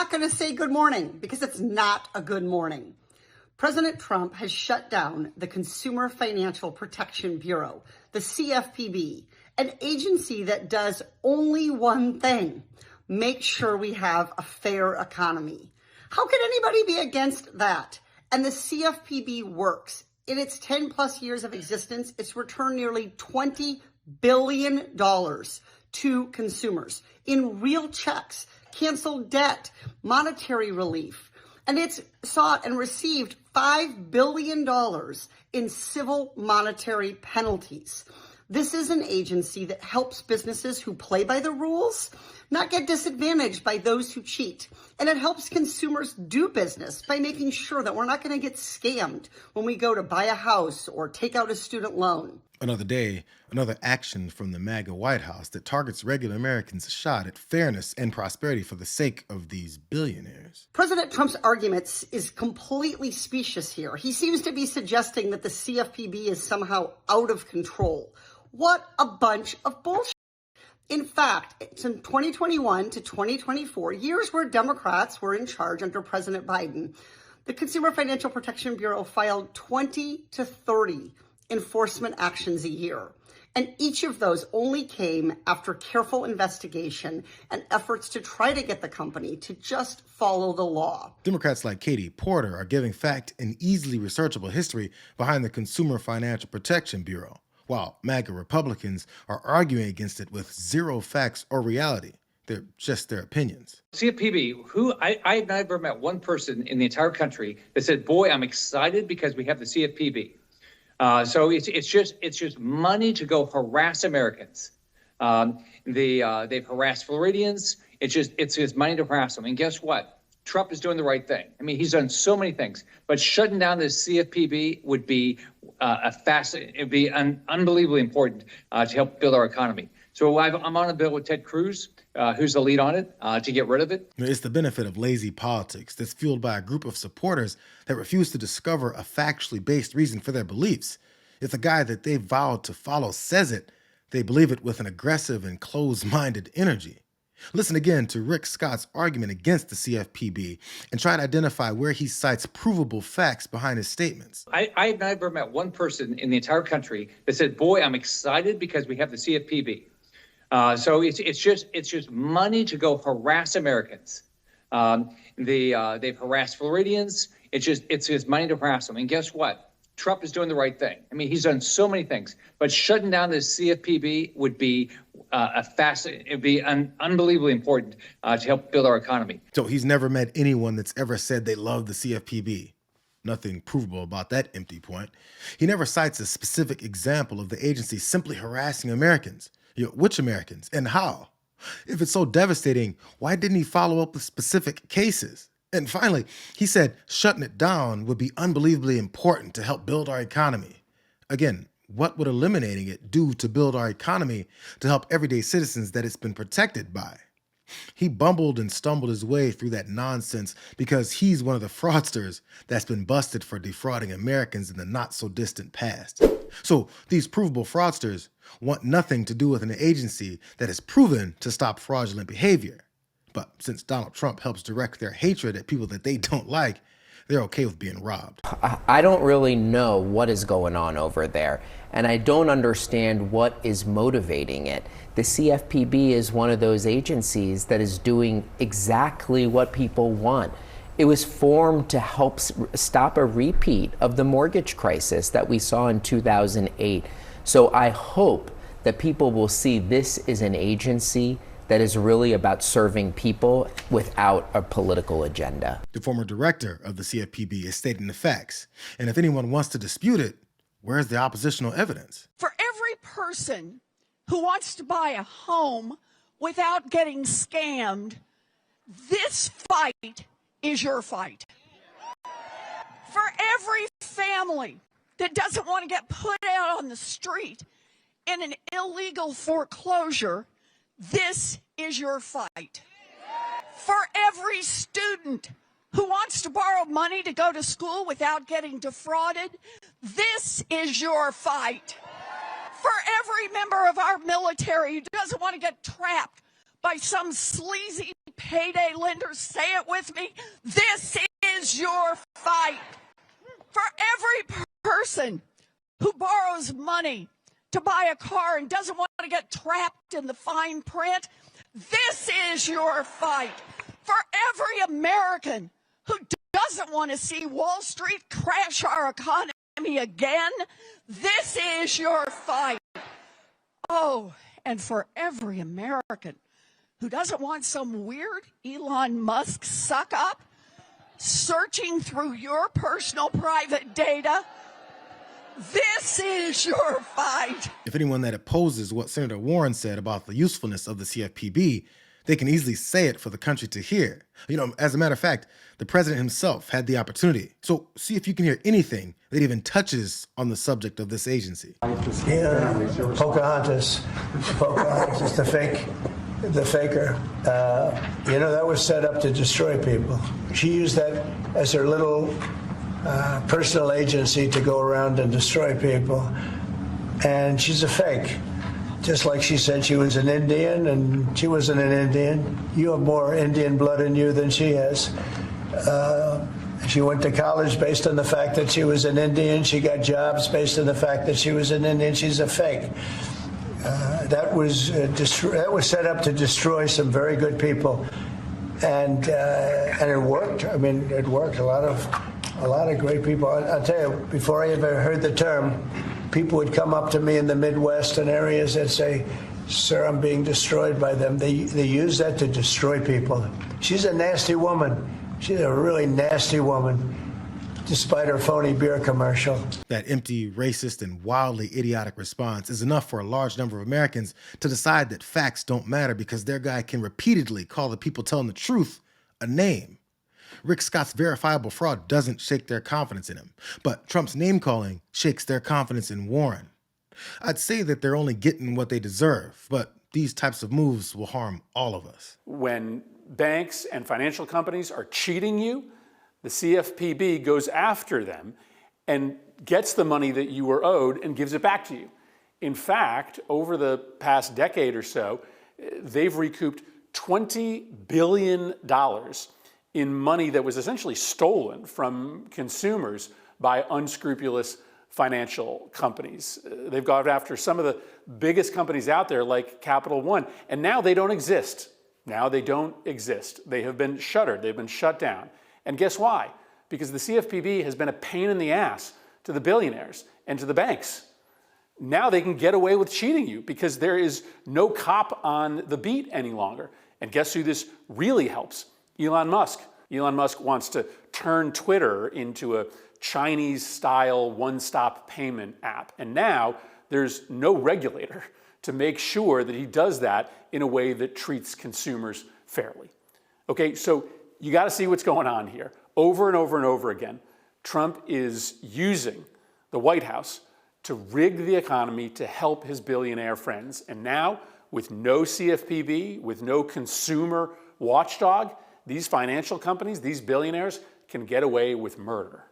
not going to say good morning because it's not a good morning. President Trump has shut down the Consumer Financial Protection Bureau, the CFPB, an agency that does only one thing: make sure we have a fair economy. How could anybody be against that? And the CFPB works. In its 10 plus years of existence, it's returned nearly $20 billion to consumers in real checks, canceled debt, monetary relief. And it's sought and received $5 billion in civil monetary penalties. This is an agency that helps businesses who play by the rules not get disadvantaged by those who cheat. And it helps consumers do business by making sure that we're not going to get scammed when we go to buy a house or take out a student loan. Another day, another action from the MAGA White House that targets regular Americans' shot at fairness and prosperity for the sake of these billionaires. President Trump's arguments is completely specious here. He seems to be suggesting that the CFPB is somehow out of control. What a bunch of bullshit. In fact, it's in 2021 to 2024, years where Democrats were in charge under President Biden, the Consumer Financial Protection Bureau filed 20 to 30 enforcement actions a year. And each of those only came after careful investigation and efforts to try to get the company to just follow the law. Democrats like Katie Porter are giving fact and easily researchable history behind the Consumer Financial Protection Bureau, while MAGA Republicans are arguing against it with zero facts or reality. They're just their opinions. CFPB, who I've never met one person in the entire country that said, boy, I'm excited because we have the CFPB. So it's just money to go harass Americans. They've harassed Floridians. It's just money to harass them. And guess what? Trump is doing the right thing. I mean, he's done so many things, but shutting down the CFPB would be it'd be unbelievably important to help build our economy. So I'm on a bill with Ted Cruz, who's the lead on it, to get rid of it. It's the benefit of lazy politics that's fueled by a group of supporters that refuse to discover a factually based reason for their beliefs. If the guy that they vowed to follow says it, they believe it with an aggressive and closed-minded energy. Listen again to Rick Scott's argument against the CFPB and try to identify where he cites provable facts behind his statements. I've never met one person in the entire country that said, boy, I'm excited because we have the CFPB. So it's just money to go harass Americans. They've harassed Floridians. It's just money to harass them. And guess what? Trump is doing the right thing. I mean, he's done so many things, but shutting down the CFPB would be it'd be unbelievably important to help build our economy. So he's never met anyone that's ever said they love the CFPB. Nothing provable about that empty point. He never cites a specific example of the agency simply harassing Americans. Which Americans and how? If it's so devastating, why didn't he follow up with specific cases? And finally, he said shutting it down would be unbelievably important to help build our economy. Again, what would eliminating it do to build our economy to help everyday citizens that it's been protected by? He bumbled and stumbled his way through that nonsense because he's one of the fraudsters that's been busted for defrauding Americans in the not-so-distant past. So these provable fraudsters want nothing to do with an agency that is proven to stop fraudulent behavior. But since Donald Trump helps direct their hatred at people that they don't like, they're okay with being robbed. I don't really know what is going on over there, and I don't understand what is motivating it. The CFPB is one of those agencies that is doing exactly what people want. It was formed to help stop a repeat of the mortgage crisis that we saw in 2008. So I hope that people will see this is an agency that is really about serving people without a political agenda. The former director of the CFPB is stating the facts. And if anyone wants to dispute it, where's the oppositional evidence? For every person who wants to buy a home without getting scammed, this fight is your fight. For every family that doesn't want to get put out on the street in an illegal foreclosure, this is your fight. For every student who wants to borrow money to go to school without getting defrauded, this is your fight. For every member of our military who doesn't want to get trapped by some sleazy payday lenders, say it with me, this is your fight. For every person who borrows money to buy a car and doesn't want to get trapped in the fine print, this is your fight. For every American who doesn't want to see Wall Street crash our economy again, this is your fight. Oh, and for every American who doesn't want some weird Elon Musk suck up searching through your personal private data, this is your fight. If anyone that opposes what Senator Warren said about the usefulness of the CFPB, they can easily say it for the country to hear. As a matter of fact, the president himself had the opportunity. So see if you can hear anything that even touches on the subject of this agency. Yeah, Pocahontas, the faker. That was set up to destroy people. She used that as her little personal agency to go around and destroy people. And she's a fake. Just like she said she was an Indian, and she wasn't an Indian. You have more Indian blood in you than she has. She went to college based on the fact that she was an Indian. She got jobs based on the fact that she was an Indian. She's a fake. That was set up to destroy some very good people, and it worked. I mean, it worked. A lot of great people. I'll tell you, before I ever heard the term, people would come up to me in the Midwest and areas and say, "Sir, I'm being destroyed by them." They use that to destroy people. She's a nasty woman. She's a really nasty woman, despite her phony beer commercial. That empty, racist, and wildly idiotic response is enough for a large number of Americans to decide that facts don't matter because their guy can repeatedly call the people telling the truth a name. Rick Scott's verifiable fraud doesn't shake their confidence in him, but Trump's name-calling shakes their confidence in Warren. I'd say that they're only getting what they deserve, but these types of moves will harm all of us. When banks and financial companies are cheating you, the CFPB goes after them and gets the money that you were owed and gives it back to you. In fact, over the past decade or so, they've recouped $20 billion in money that was essentially stolen from consumers by unscrupulous financial companies. They've gone after some of the biggest companies out there like Capital One, and now they don't exist. Now they don't exist. They have been shuttered. They've been shut down. And guess why? Because the CFPB has been a pain in the ass to the billionaires and to the banks. Now they can get away with cheating you because there is no cop on the beat any longer. And guess who this really helps? Elon Musk. Elon Musk wants to turn Twitter into a Chinese-style one-stop payment app. And now there's no regulator to make sure that he does that in a way that treats consumers fairly. Okay, so you got to see what's going on here. Over and over and over again, Trump is using the White House to rig the economy to help his billionaire friends. And now, with no CFPB, with no consumer watchdog, these financial companies, these billionaires, can get away with murder.